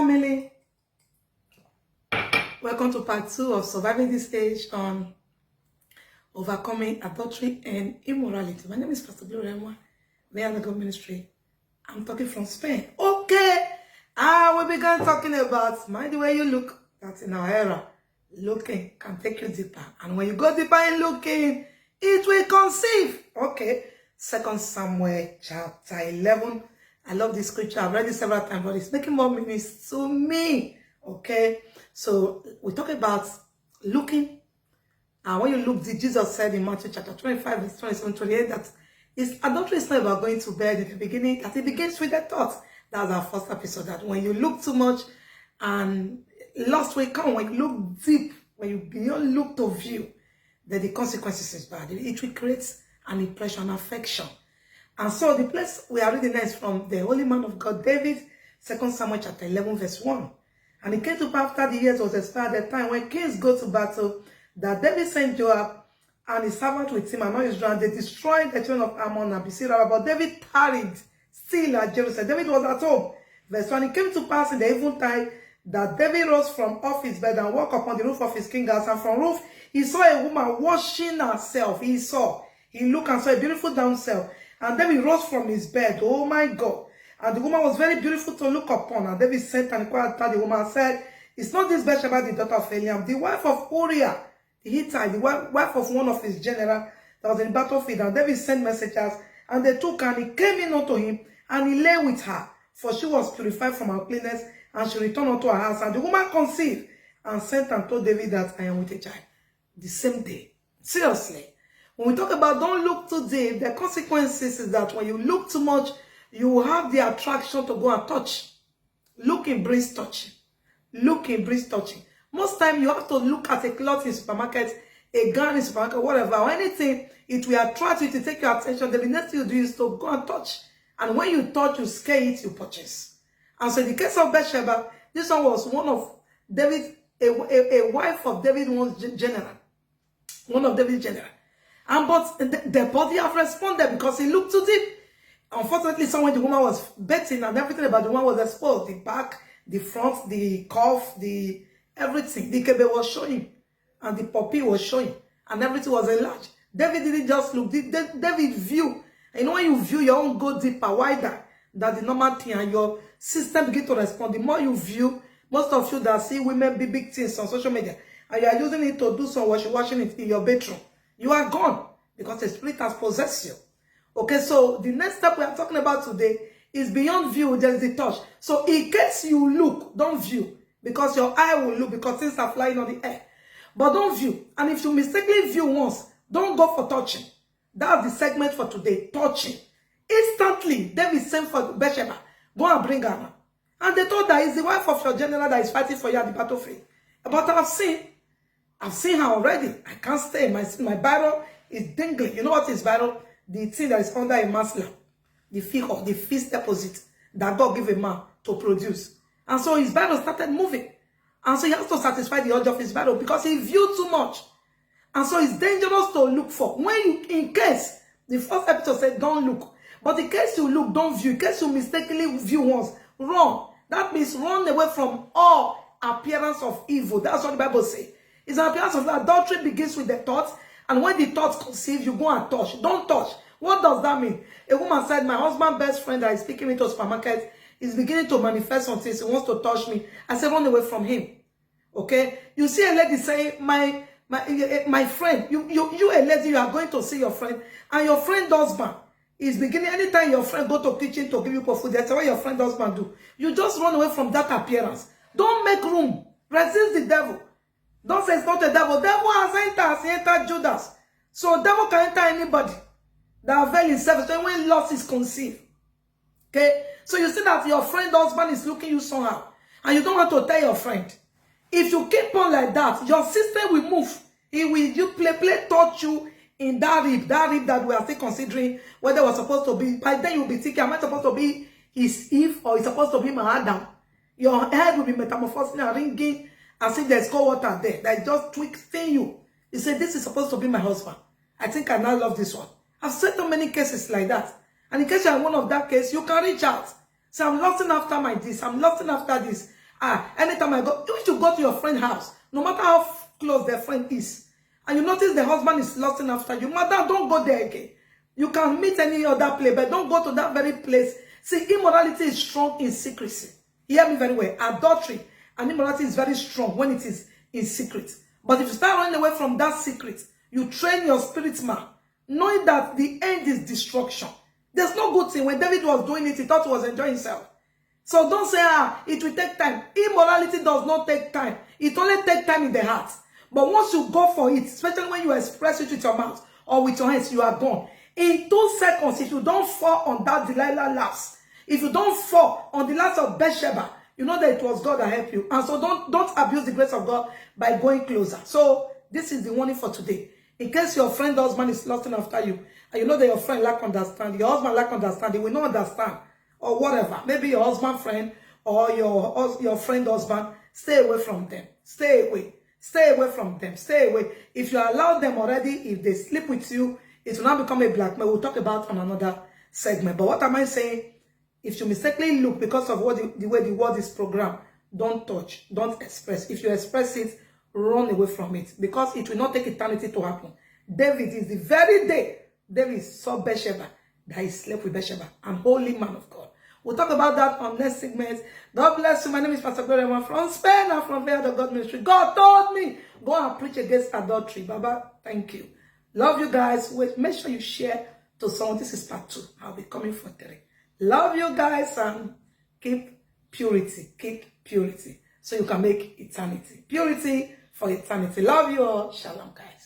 family, welcome to part 2 of surviving this stage on overcoming adultery and immorality. My name is Pastor Gloria God Ministry. I'm talking from Spain. Okay, we began talking about mind the way you look. That's in our era. Looking can take you deeper, and when you go deeper in looking, it will conceive. Okay, 2 Samuel chapter 11. I love this scripture. I've read it several times, but it's making more meaning to me. Okay, so we talk about looking. And when you look, Jesus said in Matthew chapter 25, verse 27, 28, that adultery is not about going to bed in the beginning, that it begins with the thought. That's our first episode, that when you look too much and lust will come, when you look deep, when you beyond look to view, then the consequences is bad. It will create an impression, affection. And so the place we are reading is from the holy man of God, David, 2 Samuel chapter 11, verse 1. And it came to pass after the years was expired, the time when kings go to battle, that David sent Joab and his servant with him and all Israel, and they destroyed the children of Ammon and besieged Rabbah. But David tarried still at Jerusalem. David was at home. Verse 1, it came to pass in the eventide that David rose from off his bed and walked upon the roof of his king house, and from roof he saw a woman washing herself. He looked and saw a beautiful damsel. And David rose from his bed. Oh my God. And the woman was very beautiful to look upon. And David sent and inquired after the woman and said, is not this Bathsheba the daughter of Eliam, the wife of Uriah the Hittite, the wife of one of his generals that was in the battlefield? And David sent messengers, and they took her, and he came in unto him, and he lay with her, for she was purified from her cleanness, and she returned unto her house. And the woman conceived, and sent and told David that I am with a child. The same day. Seriously. When we talk about don't look too deep, the consequences is that when you look too much, you will have the attraction to go and touch. Looking brings touching. Looking brings touching. Most time you have to look at a cloth in supermarket, a gown in supermarket, whatever, or anything, it will attract you to take your attention. The next thing you do is to go and touch. And when you touch, you scare it, you purchase. And so in the case of Bathsheba, this one was one of David, a wife of David, one's general. One of David's general. And but the body have responded because he looked too deep. Unfortunately, when the woman was betting and everything about the woman was exposed, the back, the front, the cuff, the everything, the kebe was showing, and the puppy was showing, and everything was enlarged. David didn't just look. David view. And you know, when you view, your own go deeper, wider than the normal thing, and your system begin to respond. The more you view, most of you that see women be big things on social media, and you are using it to do some washing it in your bedroom, you are gone because the spirit has possessed you. Okay, so the next step we are talking about today is beyond view, there is the touch. So in case you look, don't view, because your eye will look, because things are flying on the air. But don't view. And if you mistakenly view once, don't go for touching. That's the segment for today, touching. Instantly, David sent for Bathsheba, go and bring her now. And they told her, it's the wife of your general that is fighting for you at the battlefield. But I've seen her already. I can't stay. My Bible is dangling. You know what is Bible? The thing that is under a man's lap. The figure, the feast deposit that God gave a man to produce. And so his Bible started moving. And so he has to satisfy the urge of his Bible because he viewed too much. And so it's dangerous to look for. When you, in case, the first episode said don't look. But in case you look, don't view. In case you mistakenly view once, run. That means run away from all appearance of evil. That's what the Bible says. It's an appearance of adultery begins with the thoughts. And when the thoughts conceive, you go and touch. Don't touch. What does that mean? A woman said, my husband's best friend that is taking me to a supermarket is beginning to manifest some things. He wants to touch me. I said, run away from him. Okay? You see a lady saying, my friend, you a lady, you are going to see your friend, and your friend's husband is beginning, anytime your friend go to kitchen to give you food, that's what your friend's husband do. You just run away from that appearance. Don't make room. Resist the devil. Don't say it's not the devil. Devil has entered Judas. So devil can enter anybody that avail himself when lust is conceived. Okay? So you see that your friend's husband is looking you somehow, and you don't want to tell your friend. If you keep on like that, your system will move. He will play touch you in that rib that we are still considering whether it was supposed to be. By then you'll be thinking, am I supposed to be his Eve or is supposed to be my Adam? Your head will be metamorphosing and ringing as if there's cold water there. That just twisting you. You say, this is supposed to be my husband. I think I now love this one. I've said so many cases like that. And in case you're one of that case, you can reach out. Say, I'm lusting after my this. I'm lusting after this. Anytime I go, if you go to your friend's house, no matter how close their friend is, and you notice the husband is lusting after you, madam, don't go there again. You can meet any other place, but don't go to that very place. See, immorality is strong in secrecy. Hear me very well. Adultery and immorality is very strong when it is in secret. But if you start running away from that secret, you train your spirit man, knowing that the end is destruction. There's no good thing. When David was doing it, he thought he was enjoying himself. So don't say, it will take time. Immorality does not take time. It only takes time in the heart. But once you go for it, especially when you express it with your mouth or with your hands, you are gone. In 2 seconds, if you don't fall on that Delilah last, if you don't fall on the last of Bathsheba, you know that it was God that helped you. And so don't abuse the grace of God by going closer. So this is the warning for today. In case your friend husband is lusting after you, and you know that your friend lack understanding, your husband lack understanding, will not understand, or whatever. Maybe your husband friend or your friend husband, stay away from them. Stay away. Stay away from them. Stay away. If you allow them already, if they sleep with you, it will not become a blackmail. We'll talk about on another segment. But what am I saying? If you mistakenly look because of what the way the word is programmed, don't touch, don't express. If you express it, run away from it, because it will not take eternity to happen. David is the very day David saw Bathsheba that he slept with Bathsheba, an holy man of God. We'll talk about that on next segment. God bless you. My name is Pastor Gloria from Spain and from the God Ministry. God told me, go and preach against adultery. Baba, thank you. Love you guys. Wait, make sure you share to someone. This is part 2. I'll be coming for 3. Love you guys, and keep purity. Keep purity so you can make eternity. Purity for eternity. Love you all. Shalom, guys.